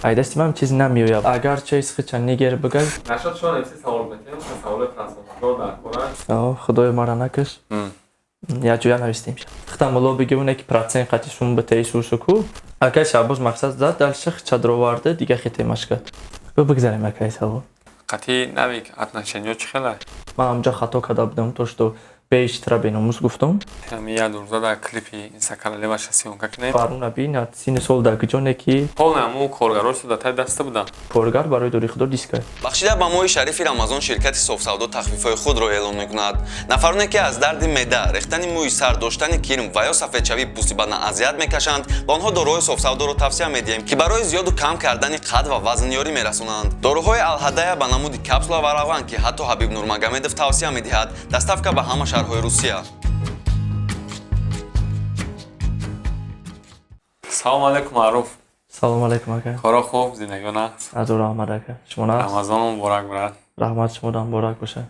айдастимам чиз намеояд агар чиз хича нигер бигай нашод шо нефси савол метем саволи трансформатор дар кора худои мара накаш яҷоя навистем хтамало бигивуне ки процент қати сум битаи сусуку акай шабоз мақсад зад далша хича дроварда дига хитемашка бигзарем акай савол қати навик отношениё чӣ хела ман амҷа хато карда будам то што бештра беномус гуфтам ҳами як рӯза дар клипи инсакалалеваша сиёнка кинем фаруна бинад сини сол дар киҷоне ки полнаму коргарош шуда тай даста будам коргар барои дори худо дискай бахшида ба моҳи шарифи рамазон ширкати софсавдо тахфифҳои худро эълон мекунад нафароне ки аз дарди меъда рехтани мӯи сар доштани кирм ва ё сафедшавӣ пӯстибадна азият мекашанд ба онҳо дороҳои софсавдоро тавсия медиҳем ки барои зиёду кам кардани қад ва вазн ёрӣ мерасонанд дороҳои алҳадая ба намуди капсула ва равған ки ҳатто ҳабиб нурмагомедов тавсия медиҳад доставка ба ҳама шаҳрҳои русия. салому алайкум маъруф салому алайкум ака коро хуб зиндагиё нақс азур аҳмад ака шумо на рамазон муборак бурад раҳмат шумодан муборак боша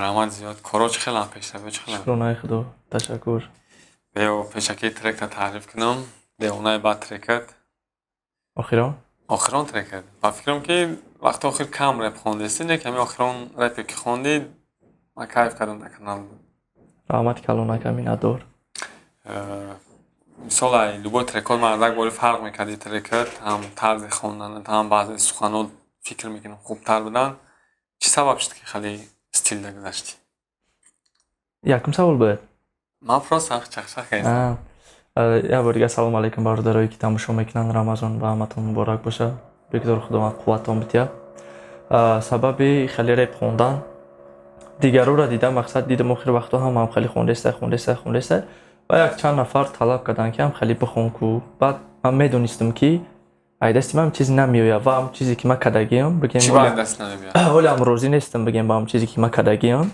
раҳмат зиёд коро чӣ хелам пешравиё чӣ хелам шукронаи худо ташаккур беё пешакии тректа таъриф кунам девонаи баъд трекат охирон трекат ба фикрам ки вақти охир кам реп хондеси не ками охирон репе ки хонди ман кайф кардам дар канал раҳмати калон ака минатдор мисол ай любой трекот ман як бори фарқ мекарди трекат ҳам тарзи хонданат ҳам баъзе суханот фикр мекунам хубтар будан чӣ сабаб шуд ки хеле стилда гузашти якум савол бояд ман просто чахчах кардам як бор дига салому алайкум бародарое ки тамошо мекунанд рамазон ба ҳаматон муборак боша бигзор худованд қувватон бития сабаби хеле реп хондан дигарора дидам мақсад дидам охир вақто ҳам хеле хондестай ва як чанд нафар талаб карданд ки ҳам хеле бихон ку баъд ман медонистам ки айдастимам чиз намеояд ва ҳам чизе ки ман кардагиам бигем ҳоли ҳам розӣ нестам бигем ба ҳам чизе ки ман кардагиам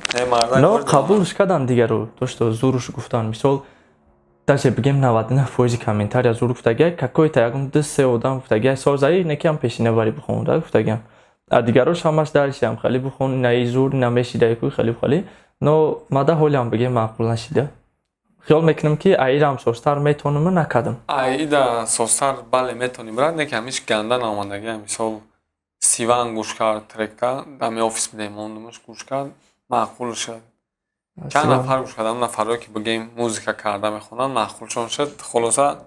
но қабулш карданд дигаро то што зуруш гуфтанд мисол даже бигем 99% комментария зур гуфтагия какой-то ягон 2-3 одам гуфтагия созаи неки ҳам пешинавари бихонда гуфтагиам а дигарош ҳамаш дариши ҳам хеле бихон наи зур намешида ку хеле но мада ҳоли ҳам бигем маъқул нашида хиёл мекунам ки аирам состар метонам накардам аида состар бале метоним брат неки ҳамиш ганда наомадагия мисол сиван гӯш кард тректа дами офис бидем мондумаш гӯш кард маъқул шуд чанд нафар гӯш кардам нафарое ки бигем музика карда мехонанд маъқулшон шуд хулоса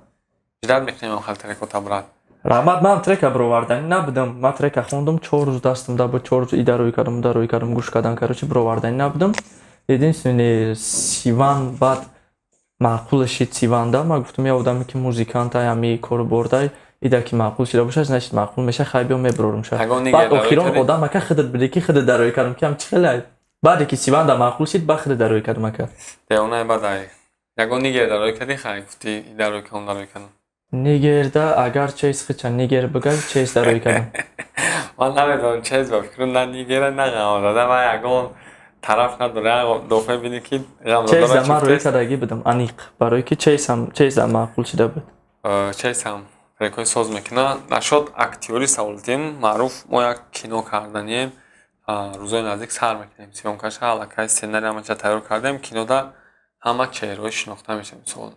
ҷидат мекунем хел трекота брат раҳмат ман трека бировардани набудам ман трека хондам 4 рӯз дастамда бо 4 рӯз идарои кардам гӯш кардам короче бировардани набудам единственный сиван баъд маъқул шид сиванда ман гуфтам я одаме ки музикантай ҳами кору бордай ида ки маъқул шида боша значит маъқул меша хай биё мебарорам ша баъд охирон одам ака хидат биде ки хидат дарои кардам ки ҳам чӣ хелай баъде ки сиванда маъқул шид ба хидат дарои кардам ака девонаи бадай ягон нигер дарои карди хай гуфти дарои кардам дарои кардам нигерда агар чиз хича нигер бигай чиз дарои кардам ман намедонам чиз ба фикрам на нигера на ғамзада ман ягон тараф надора дофа биди ки чиза ман рӯи кардагӣ будам аниқ барое ки чиза маъқул шида буд чизам трекои соз мекуна нашод актёри саволтем маъруф мо як кино карданем рӯзои наздик сар мекунем сиёнкаша аллакай сценарий ҳамача тайёр кардем кинода ҳама чеҳраҳо шинохта меша мисол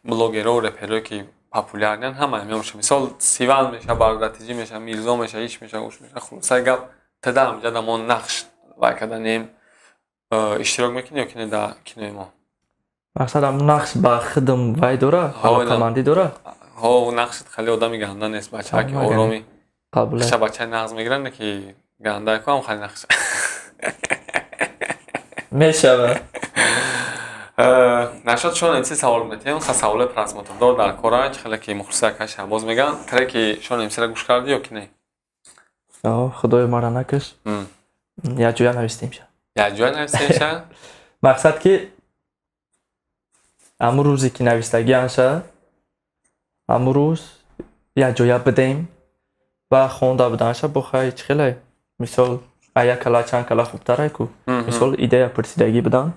блогерҳо реперҳое ки популярниянд ҳама меоша мисол сиван меша баргратиҷӣ меша мирзо меша иш меша уш меша хулосаи гап тада ҳамҷада мо нақш вай карданем иштирок мекунем ё ки не дар кинои мо мақсад ҳам нақш ба хидм вай дора алоқамандӣ дора нақшит хеле одами ганда нест бачаак ороми қиша бачаи нағз мегиранд не ки ганда ку ҳам хеле нақш мешава нашод шо немси савол метем ха саволи просмотрдор дар кора чӣ хеле ки мухлисака шаҳбоз меган треки шо немсира гӯш кардӣ ё ки не худои мара накаш якҷоя навистемша мақсад ки ҳамун рӯзе ки навистагианша ҳамун рӯз якҷоя бидем ва хонда буданша бо хай чӣ хеле мисол ая кала чанд кала хубтарай ку мисол идея пурсидагӣ будан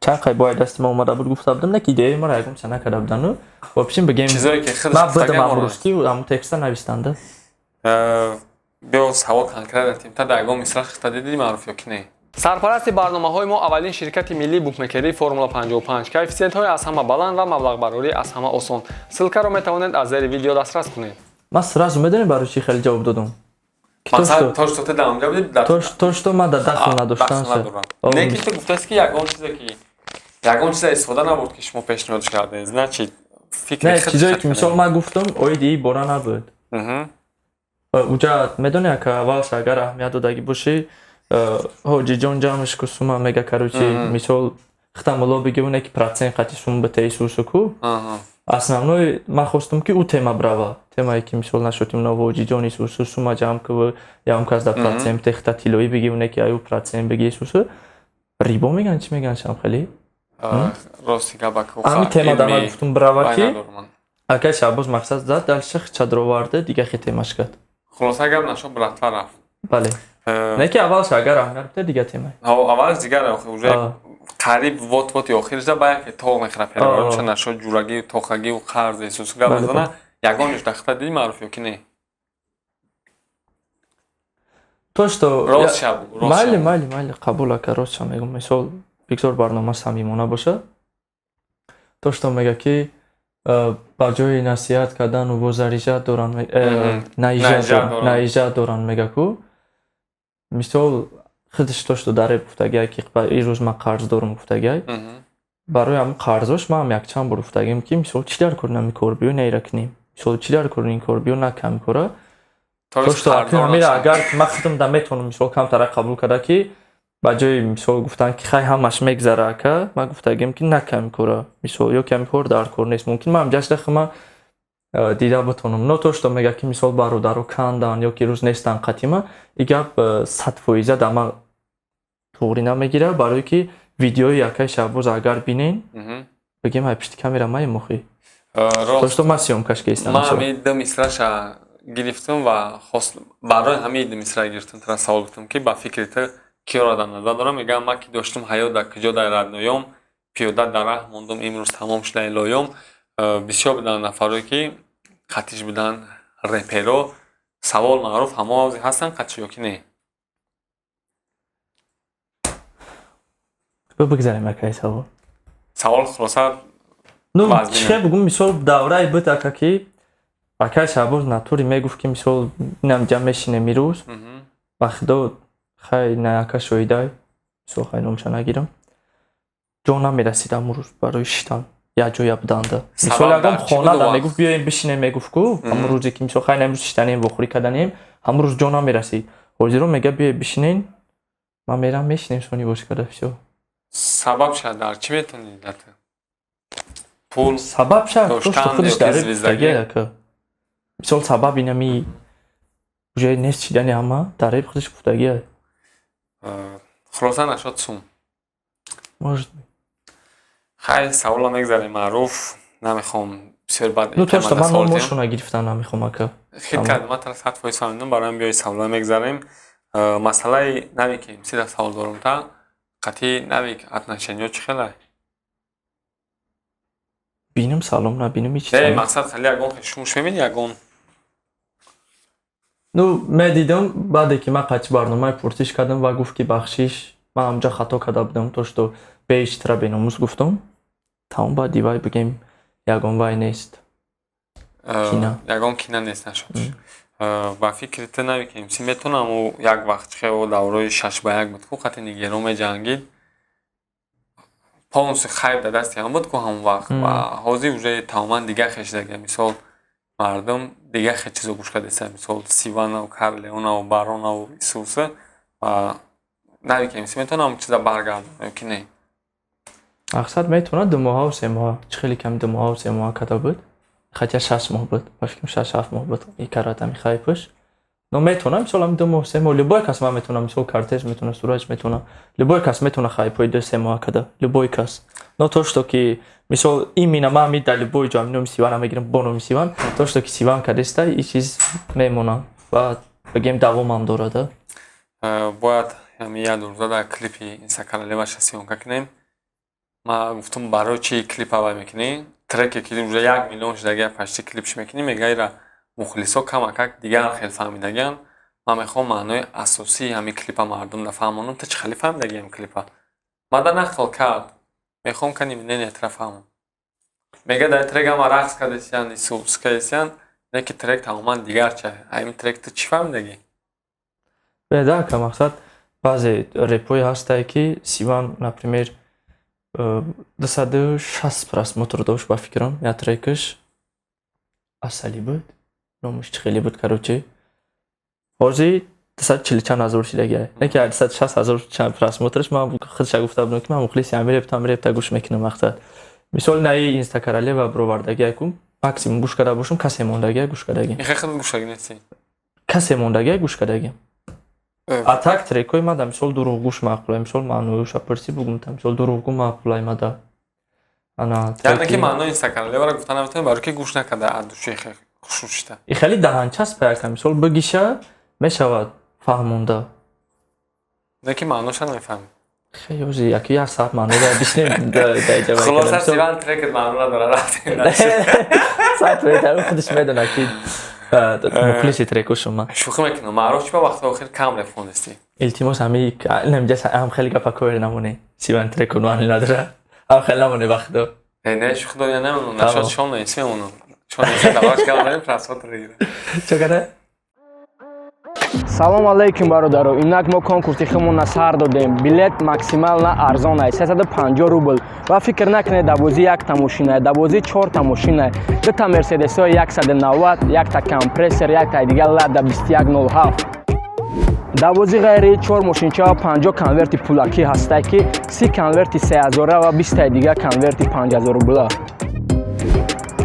чанд қай бояд дасти ма омада буд гуфта будам не ки идеяи мара ягон чанд накарда будану вопшин бигем ман будам ҳамун рӯз ки ҳамун текста навистанда биё савол конкрет датем та дар ягон мисра хиста дидӣ маъруф ё ки не сарпарасти барномаҳои мо аввалин ширкати миллии букмекерии формула 55 коэффициентҳои аз ҳама баланд ва маблағбарорӣ аз ҳама осон ссилкаро метавонед аз зери видео дастрас кунед Ман сразу медонӣ барои чӣ хеле ҷавоб додам. масалан то что ты дар онҷа будӣ То што ман дар дахл надоштам. не ки ту гуфтаст ки ягон чизе истифода набуд ки шумо пешниҳодш кардед значит фикри не чизое ки мисол ман гуфтам оиди бора набуд. Уҷа медонӣ ака аввалш агар аҳамият додагӣ бошӣ ҳоҷиҷон ҷамъш ку сума мега каручи мисол хитамулло биги оне ки процент қати сума ба таисусу ку основной ман хостам ки ӯ тема брава темае ки мисол нашотим но ҳоҷиҷон исусу сума ҷамъ ку ям кас да процент техта тилоӣ биги оне ки аю процент биги исусу рибо меган чӣ меган шам хеле рости габаку ҳами тема да ман гуфтам брава ки ака шабоз мақсад зад далша чадроварда дига хе темаш кард хулоса гап нашо братва рафт бале не ки аввалш агар аҳамият буда дига тема аввалш дигар уже қариб вот охиржа ба яке тоғ мехира перебарша нашо ҷурагӣ тоқагиву қарз исус гап мезана ягонеш дахта диди маъруф ё ки не то что рост шаб майли қабул ака рост ша мегум мисол бигзор барнома самимона боша то что мега ки ба ҷои насиҳат кардану возарижат доранд наижат доранд мега ку мисол худш то что дареб гуфтагия ки ирӯз ман қарз дорам гуфтагия барои ҳамин қарзош ман якчанд бор гуфтагим ки мисол чӣ дар кор нами кор биё нейра кунем мисол чӣ дар кор ин кор биё накам кора то что ҳамира агар ман худам да метавонам мисол камтара қабул карда ки ба ҷои мисол гуфтан ки хай ҳамаш мегзара ака ман гуфтагим ки наками кора мисол ё ками кор дар кор нест мумкин ман ҷашта хума дида бутонам но то что мега ки мисол бародаро кандан ё ки рӯз нестан қатима и гап 100% дама туғри намегира барое ки видеои якай шабоз агар бинен бигем ҳай пишти камера май мохӣ то что ман сёмкаш кестам ман ҳамин ду мисраша гирифтам ва барои ҳамин ду мисра гирифтам тара савол гуфтам ки ба фикри ту киёро дар назар дорам мегӯям ман ки доштам ҳаёт дар куҷо дар радноём пиёда дар раҳ мондам имрӯз тамом шуда илоём бисёр буданд нафаре ки қатиш буданд реперо савол маъруф ҳамон ҳастанд қатиш ё ки не бигзарем акай савол хулоса ну чӣ бигум мисол даврае буд ака ки акай шабоз натуре мегуфт ки мисол инам ҷамъ мешинем ирӯз ба худо хай на ака шоҳидай мисол хай номша нагирам ҷо намерасидам рӯз барои шитан як ҷоя буданда мисол ягон хона да мегуфт биёем бишинем мегуфт ку ҳамон рӯзе ки мисол хай намрӯз шитанем вохӯрӣ карданем ҳамон рӯз ҷо намерасид ҳозиро мега биё бишинен ман мерам мешинем сони бош карда всё сабаб шаҳад дар чӣ метавонӣ дата пул сабаб шаҳад то что худаш дареб гуфтагия ака мисол сабаб инами уже нест чидани ҳама дареб худаш гуфтагия хулоса нашод сум может хай савола мегзарем маъруф намехом бисёр бад ну то что ман номошона гирифтам намехом ака хит кардам ман тара 100% фаҳмидам барои биёи савола мегзарем масъалаи наве ки сида савол дорам та қатъи наве отношениё чӣ хеле бинам салом набинам ҳеч не мақсад хеле ягон шумш мебини ягон ну медидам баъде ки ман қачи барномаи пурсиш кардам ва гуфт ки бахшиш ман ҳамҷа хато карда будам то что беиштра беномус гуфтам тамом баъди вай бигем ягон вай нест ягон кина нест нашуд ба фикри ту нави ки имси метавонам ӯ як вақт хео давраи 6 ба 1 буд ку қатъи нигерон меҷангид полнусу хайр дар дасти ҳам буд ку ҳамон вақт ва ҳозир уже тамоман дига хешидага мисол мардум дига хе чизо гӯш кардеса мисол сиванау карлеонау баронау исуса ва нави ки имси метавонам чиза баргардонам ё ки не ақсар метавонад 2 моҳа 3 моҳа чӣ хеле кам 2 моҳа 3 моҳа када буд хотя 6 моҳ буд ба фикрам 6-7 моҳ буд и каратами хайпш но метавонам мисол ҳам 2 моҳ 3 моҳ любой кас ман метавонам мисол кортеж метавона сураҷ метавона любой кас метавона хайпои 2-3 моҳа када любой кас но то что ки мисол именно ман ҳамин дар любой ҷо ҳамин номи сивана мегирам бо номи сиван то что ки сиван кардеста и чиз мемонад ва бигем давомам дорада бояд ҳамин як рӯза дар клипи инстакалалеваша сиёнка кунем ман гуфтам барои чӣ клип авай мекунӣ треке ки уже 1 миллион шудагия пашти клипш мекунӣ мегаира мухлисо камакак дигар хел фаҳмидагиян ман мехоҳам маънои асосии ҳамин клипа мардум да фаҳмонам та чӣ хеле фаҳмидаги ҳамин клипа мада нақл кард мехоҳам кани минене тара фаҳмам мега дар трек ҳама рақс кардесиян исус кардесиян نه که ترک تماما دیگر چه همین ترک تو چی فهمیدگی؟ Да, ка мақсад баъзе репҳое ҳастае ки Сиван, например, 260 просмотр дошт ба фикрам. Я трекаш асали буд. Номаш чӣ хеле буд, короче. ҳозир 240 чанд ҳазор шидагия. Не ки 260 ҳазор чанд просмотраш, ман худша гуфта будам ки ман мухлиси ҳамин репта гӯш мекунам мақсад. Мисол наи инстакарале ва бировардагия кум максимум гӯш карда бошам, касе мондагия гӯш кардагия. این خیلی گوشگی نیستی. Касе мондагия гӯш кардагия. А так трекҳои ман мисол дурӯғгӯш маъқулай, мисол маъноюша пурсӣ бугумта, мисол дурӯғгӯ маъқулай мада. Ана یعنی که معنا اینستاگرام برای گفتن نمیتونم برای که گوش نکرده ادوشی خیلی خوشوشته. И хеле даҳанчаст паякам, мисол бигиша мешавад фаҳмонда. نه که معناش نمیفهمی. خیلی ҳозир яки як саат маъноро бишнем даҷа вай. خلاصه سیوان ترکت معنا نداره رفتیم. ساعت بهتر خودش میدونه که مخلص ترکو شما. شوخی میکنم. معروف چی با وقت آخر کم رفوندستی؟ التماس همی نمیشه هم خیلی گپا کار نمونه. سیوان ترکو نوانی نداره. هم خیلی نمونه وقت دو. نه شوخی داری نمونه. نشد شون نیستی اونو. چون اینکه دواش کم نمی پرسات ریگیره. چقدر؟ салом алейкум бародаро, инак мо конкурси худмонро сар додем. Билет максимална арзон аст 350 рубл. Ва фикр накунед давози якта мошина, давози 4 та мошина, 2 та Мерседесо 190, якта компрессор, якта дигар Лада 2107. давози ғайри 4 мошинча 50 конверти пулакӣ ҳастае ки 30 конверти 3000 ва 20 та дигар конверти 5000 рубла.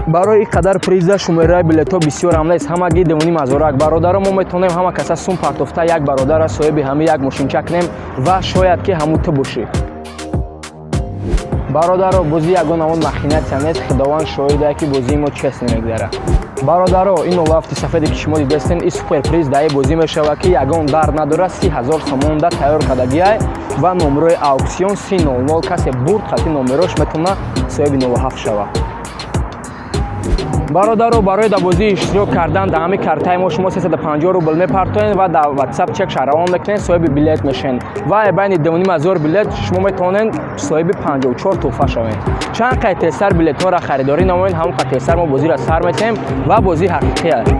барои ин қадар приза шумораи билетҳо бисёр ҳам нест, ҳамаги 2500. бародаро мо метавонем ҳама каса сум партофта як бародара соҳиби ҳамин як мошинча кунем ва шояд ки ҳамун ту бошӣ. бародаро бозӣ ягон ҳамон махинатсия нест, худованд шоҳидае ки бозии мо чест мегузарад. бародаро ин олафти сафеде ки шумо дидестен ин супер приз даи бозӣ мешавад ки ягон дард надорад 30000 сомонда тайёр кардагиай ва номерои ауксион 300 касе бурд хати номерош метавона соҳиби 07 шавад. бародаро барои дар бозӣ иштирок кардан дар ҳамин картаи мо шумо 350 рубл мепартоед ва дар WhatsApp чек шаравон мекунед, соҳиби билет мешавед ва байни 2500 билет шумо метавонед соҳиби 54 туҳфа шавед. чанд қай тезтар билетҳоро харидорӣ намоед, ҳамон қай тезтар мо бозиро сар метаҳем ва бозӣ ҳақиқӣ аст.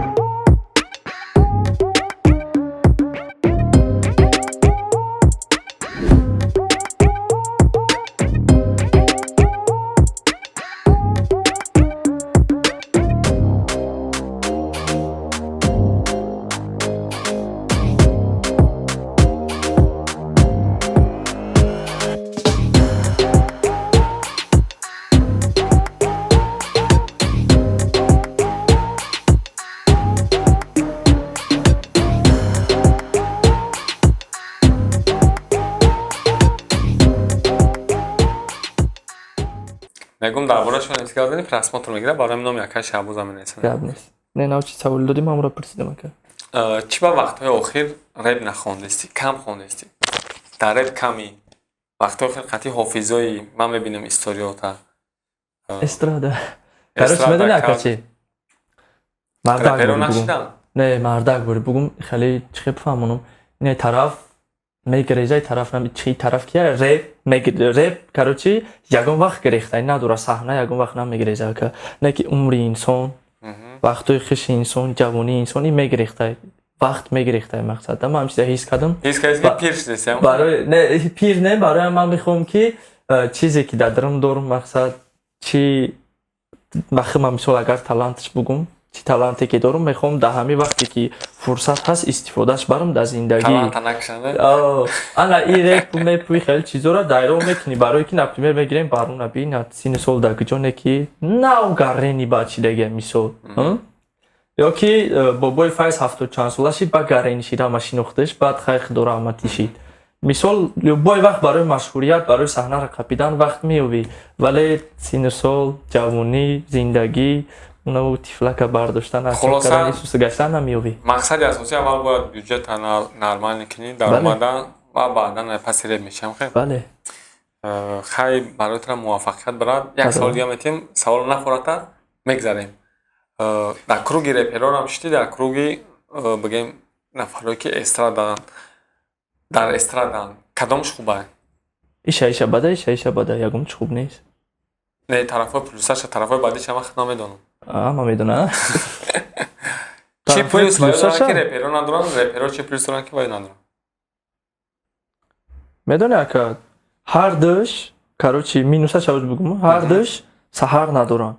میگم درباره‌شون نیست که آدمی پرسماتر میگیره برای منم یکای شب و زمین نیست. گپ نیست. نه نه چی سوال دادیم من را پرسیدم که چی با وقت‌های آخر رپ نخوندستی؟ کم خوندستی؟ در رپ کمی وقت‌های آخر قطعی حافظایی من میبینم استوریاتا استرادا کارش میدونی اکاچی مردک نشیدم. نه مردک بود بگم خیلی چه بفهمونم این طرف میگریزای طرف نمی چی طرف کیه رپ میگه رپ کاروچی یگان وقت گرفته نداره صحنه یگان وقت نمیگریزه که نه که عمر انسان وقتای خوش انسان جوانی انسانی میگرفته وقت میگرفته مقصد من همیشه حس کردم حس کردی پیر شدی برای نه پیر نه برای من میخوام که چیزی که در دلم دارم مقصد چی وقتی من مثلا اگر تالانتش بگم چی تالانتی که دارم میخوام در همین وقتی که فرصت هست استفادهش برم در زندگی تالانت نکشنده انا این رپ میپوی خیلی چیزا را دایره میکنی برای که نپریمر میگیریم بارون نبین سین سال در کجونه که ناو گارنی باچی دیگه مثال یا که بابای فایز هفته چند سالشی با گارنی شیدا ماشین اختش بعد خیلی دور آمدی شید مثال любой وقت برای مشهوریت برای صحنه را کپیدن وقت میوی ولی سین سال جوانی زندگی اونو تفلک برداشتن از کردن سوس گشتن نمیوی مقصد اساسی اول باید بودجت نرمال نکنی در اومدن و بعدا پس رپ میشم خیلی بله خیلی برایت را موفقیت براد یک سال دیگه میتیم سوال نخورتر میگذاریم در کروگی رپرها هم شدی در کروگی بگیم نفرهایی که استرادن در استرادن کدامش خوبه؟ ایشه بده یکمش خوب نیست نه طرفای پلوسش طرفای بعدیش هم وقت نمیدونم اما میدونم چی پلیس وای плюсаша دارن که رپرو ندارن رپرو چی پلیس دارن که وای ندارن медони ака ҳардаш короче минусаша уз бигум ҳардаш саҳар надоранд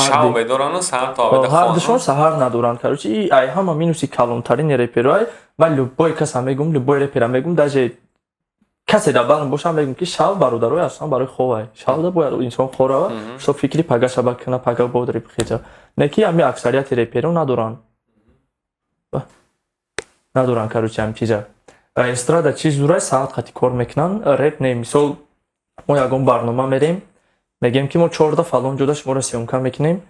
шав бедоран саҳар то обеда ҳардашон саҳар надоранд короче и ай ҳама минуси калонтарини реперай ман любой каса мегум любой репера мегум даже касе да барм бошам мегум ки шав бародарои аслан барои ховай шавда бояд инсон хорава шо фикри пага шаба кана пага бодри бихиҷа не ки ами аксарияти реперо надоранд короче ам чиза эстрада чиз зурай саат қати кор мекунанд реп не мисол мо ягон барнома мерем мегем ки мо 14 фалон ҷода шуморо сёмка мекунем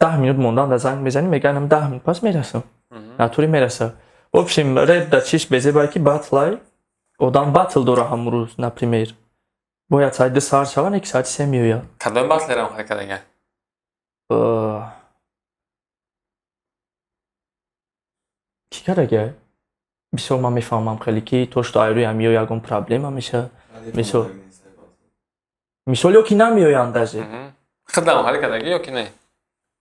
10 минут монданда занг мезанем меганам 10 минут пас мерасам натури мераса в общем реп да чиш безебай ки батлай одам батл дора ҳамун рӯз например бояд саати 2 саат шаванд яки саати 3 меояд кадом батлерам ҳаракатага чӣ карага бисёр ман мефаҳмам хеле ки то што айрӯи ам ё ягон проблема меша мисол ё ки намеоянд даже хидам ҳаракатага ё ки не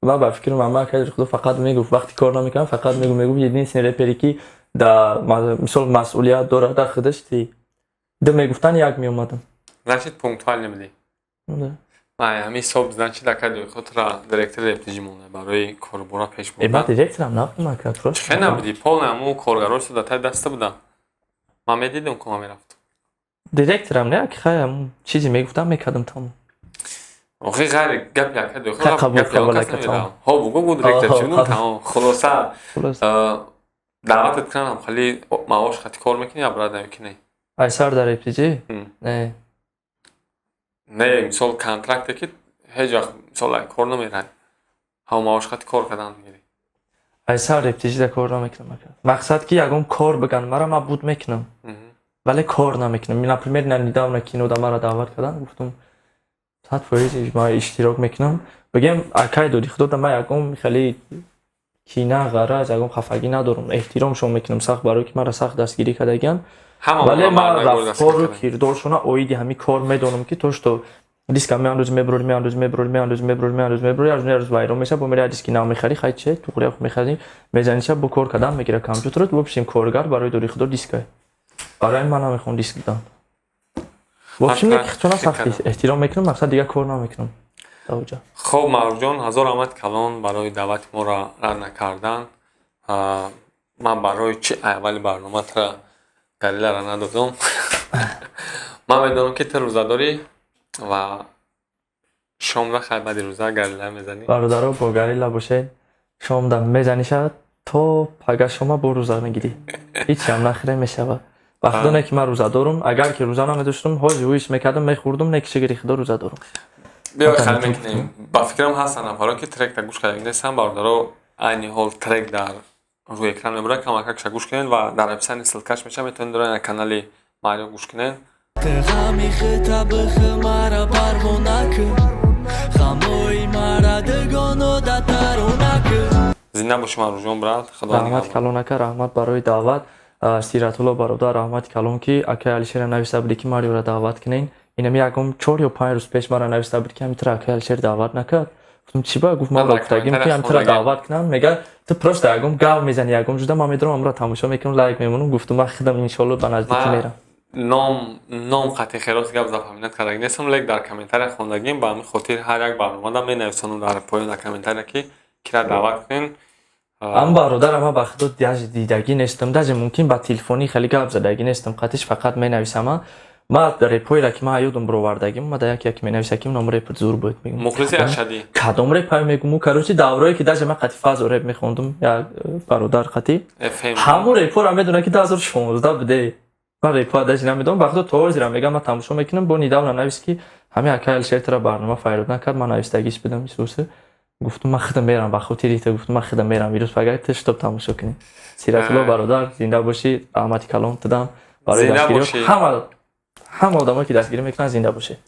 ман ба фикрам ама кади худо фақат мегуфт вақти кор намекунам фақат мегуфт единствен репери ки да мисол масъулият дорад дар худаш ти да мегуфтан як меомадам значит пунктуал небуди ман ҳами ҳисоб значит акадои худра директори рептижимона барои корбора пеш ман директорам набудам ака чихе набуди полна ҳаму коргаро шуда тай даста будам ман медидам ку ман мерафтам директорам не аки хай ҳамун чизе мегуфтам мекардам тамом охи ғайри гапи акадои худра ҳо бугу гу директор чӣ будам тамом хулоса даъватат кунам хали маош хати кор мекунӣ я брадам ё ки не ай сар дар рептижи не не мисол контракте ки ҳеҷ вақт мисол ай кор намерай ҳама маош хати кор кардан мегирӣ ай сар рептижи да кор намекунам ака мақсад ки ягон кор биган мара ман буд мекунам вале кор намекунам например недавно кинода мара даъват кардан гуфтум 100% ман иштирок мекунам бигем акай доди худода ман ягон хеле кина ғараз ягон хафагӣ надорам эҳтиромшон мекунам сахт барое ки мара сахт дастгирӣ кардагиянд вале ман рафтору кирдоршона оиди ҳамин кор медонам ки то што диска меандӯзи меброри вайрон меша бо мери диски нав мехари хай че туғре мехари мезаниша бо кор кардан мегира компютерот в общем коргар барои дори худо дискай барои ман намехоҳам диск дидам в общем чуна сахти эҳтиром мекунам мақсад дигар кор намекунам тавҷа хоб маъруф ҳазор раҳмат калон барои даъвати моро рад накардан ман барои чи аввали барноматра галилара надодам ман медонам ки ту рӯзадорӣ ва шомда хайбади рӯза галила мезанӣ бародаро бо галила бошед шомда мезанишад то пага шома бо рӯза мегирӣ ҳичам нахире мешавад вақтоне ки ман рӯзадорам агар ки рӯза намедоштам ҳози ҳуиш мекардам мехӯрдам не ки шигири худо рӯзадорам биё хал мекунем ба фикрам ҳастан нафаро ки тректа гӯш кардаги нестан бародаро айни ҳол трек дар рӯи экран мебурад камакакша гӯш кунед ва дар описани силкаш меша метавонед дорен дар канали марио гӯш кунед зинда боши маъруфҷон брат худо раҳмати калон ака раҳмат барои даъват сиратулло бародар раҳмати калон ки акаи алишера нависта буди ки мариора даъват кунен инам ягон 4 ё 5 рӯз пеш мара нависта буд ки ҳамитра акаи алишер даъват накард гуфтам чӣ ба гуфт ман гуфтагим ки ҳамитра даъват кунам мега ту просто ягон гав мезани ягон ҷуда ман медорам амра тамошо мекунам лайк мемонам гуфтам ман хидам иншоалло ба наздикӣ мерам ном қати хелос гап зафаҳминат кардаги нестам лек дар комментария хондагим ба ҳамин хотир ҳар як барномада менависонам дар поёна комментария ки кира даъват кунен ам бародар ама ба худо дидагӣ нестам даже мумкин ба телефонӣ хеле гап задагӣ нестам қатиш фақат менависама ман репоира ки ман ёдам бировардагим ма да як менависаким ном репот зур буд мегум мухлиси ашади кадом репа мегум короче даврое ки даже ман қати фазо реп мехондам як бародар қати ҳамун репора медона ки 2016 буде ман репа даже намедонам ба худо то ҳозирам мегам ман тамошо мекунам бо нидавна навис ки ҳамин акаи алишертра барнома файрод накард ман навистагиш будам исусе гуфтам ман худам мерам ба хотири то гуфтам ман худам мерам вирус пагайт штоб тамошо кунем сиратулло бародар зинда бошӣ раҳмати калон дидам барои дастгирӣ ҳама одамое ки дастгирӣ мекунанд зинда бошед